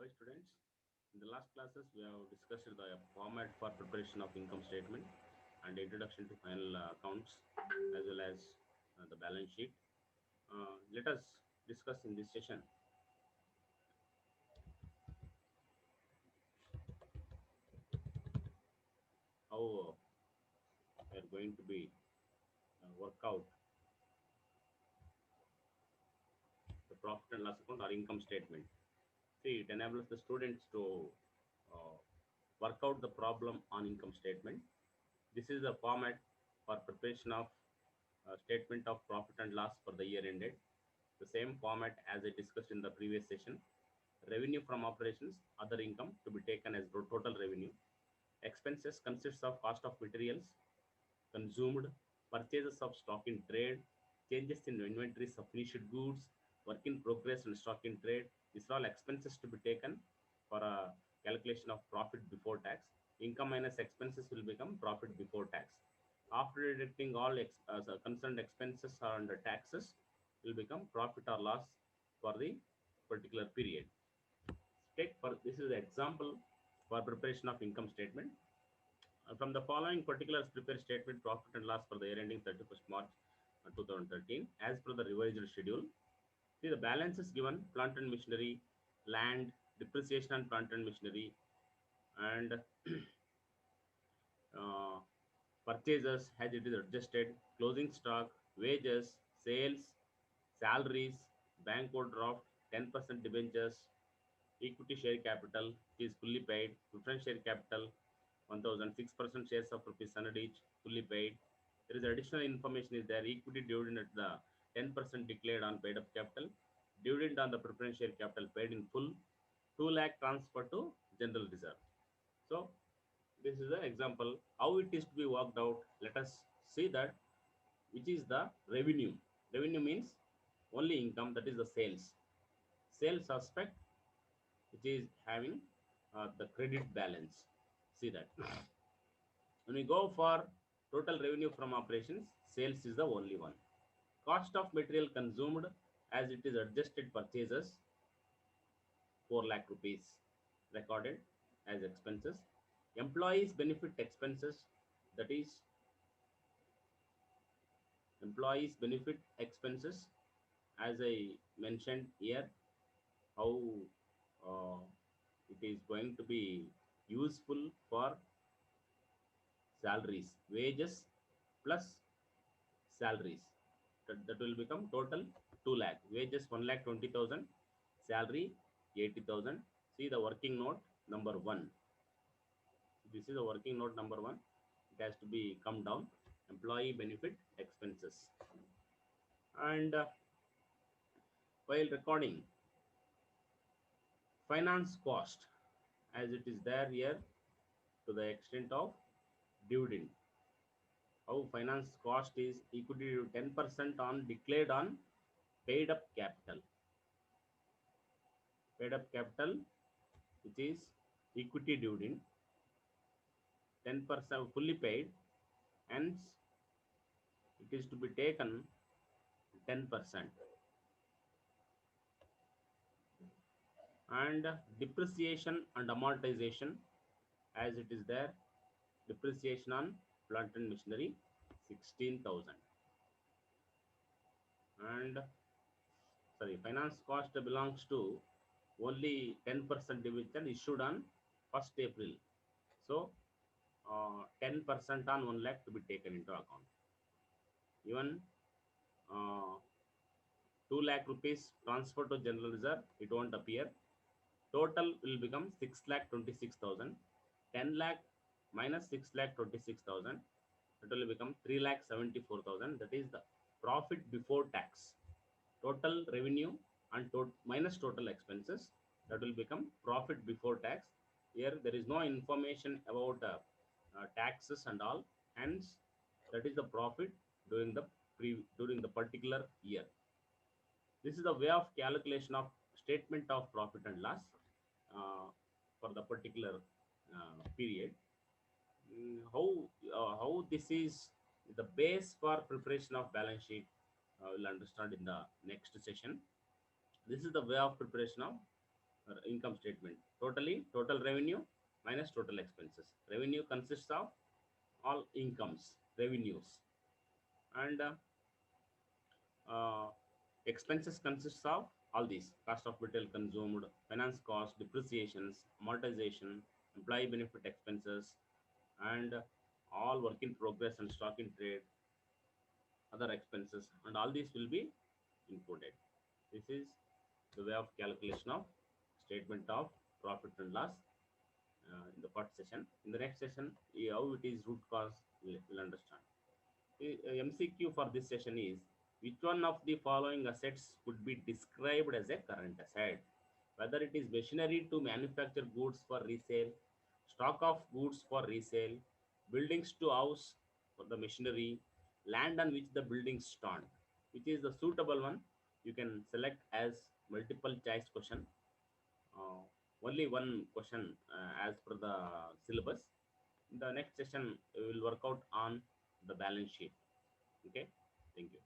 Hi students, in the last classes we have discussed the format for preparation of income statement and introduction to final accounts as well as the balance sheet. Let us discuss in this session how we are going to be work out the profit and loss account or income statement. See, it enables the students to uh, work out the problem on income statement. This is the format for preparation of statement of profit and loss for the year ended. The same format as I discussed in the previous session. Revenue from operations, other income to be taken as total revenue. Expenses consists of cost of materials consumed, purchases of stock in trade, changes in inventories of finished goods, work in progress and stock in trade. These are all expenses to be taken for a calculation of profit before tax. Income minus expenses will become profit before tax. After deducting all concerned expenses and taxes, will become profit or loss for the particular period. Take for this is the example for preparation of income statement. From the following particulars, prepare statement profit and loss for the year ending 31st March 2013 as per the revised schedule. See the balance is given: plant and machinery, land, depreciation and plant and machinery, and uh, purchases as it is adjusted, closing stock, wages, sales, salaries, bank overdraft, 10% debentures, equity share capital is fully paid, preference share capital 1006% shares of rupees 100 each fully paid. There is additional information is there: equity dividend at the 10% declared on paid up capital, dividend on the preference share capital paid in full, 2 lakh transfer to general reserve. So this is the example how it is to be worked out. Let us see that which is the revenue. Revenue means only income, that is the sales aspect, which is having the credit balance. See that when we go for total revenue from operations, sales is the only one. Cost of material consumed as it is adjusted purchases 4 lakh rupees recorded as expenses. Employees benefit expenses, that is employees benefit expenses, as I mentioned here, how uh, it is going to be useful for salaries, wages plus salaries. That will become total 2 lakh. Wages 1 lakh 20,000, salary 80,000. See the working note number 1. This is the working note number 1. It has to be come down. Employee benefit expenses. And while recording finance cost, as it is there here, to the extent of dividend. How finance cost is equal to 10% on declared on paid up capital. Paid up capital, which is equity dividend, 10% fully paid, hence it is to be taken 10%. And depreciation and amortization, as it is there, depreciation on plant and machinery 16,000. And sorry, finance cost belongs to only 10% dividend issued on 1st April. So 10% on 1 lakh to be taken into account. Even uh, 2 lakh rupees transfer to general reserve, it won't appear. Total will become 6 lakh 26,000. 10 lakh minus 6 lakh 26,000. It will become 3 lakh 74,000. That is the profit before tax. Total revenue and minus total expenses. That will become profit before tax. Here there is no information about taxes and all. Hence, that is the profit during the during the particular year. This is the way of calculation of statement of profit and loss for the particular period. How this is the base for preparation of balance sheet, we'll understand in the next session. This is the way of preparation of income statement. Total revenue minus total expenses. Revenue consists of all incomes, revenues, and uh, expenses consists of all these: cost of material consumed, finance cost, depreciations, amortization, employee benefit expenses, and all work in progress and stock in trade, other expenses, and all these will be included. This is the way of calculation of statement of profit and loss in the first session. In the next session, how it is root cause, we'll understand. MCQ for this session is: which one of the following assets could be described as a current asset? Whether it is machinery to manufacture goods for resale, stock of goods for resale, buildings to house for the machinery, land on which the buildings stand. Which is the suitable one? You can select as multiple choice question. Uh, Only one question as per the syllabus. In the next session, we will work out on the balance sheet. Okay, thank you.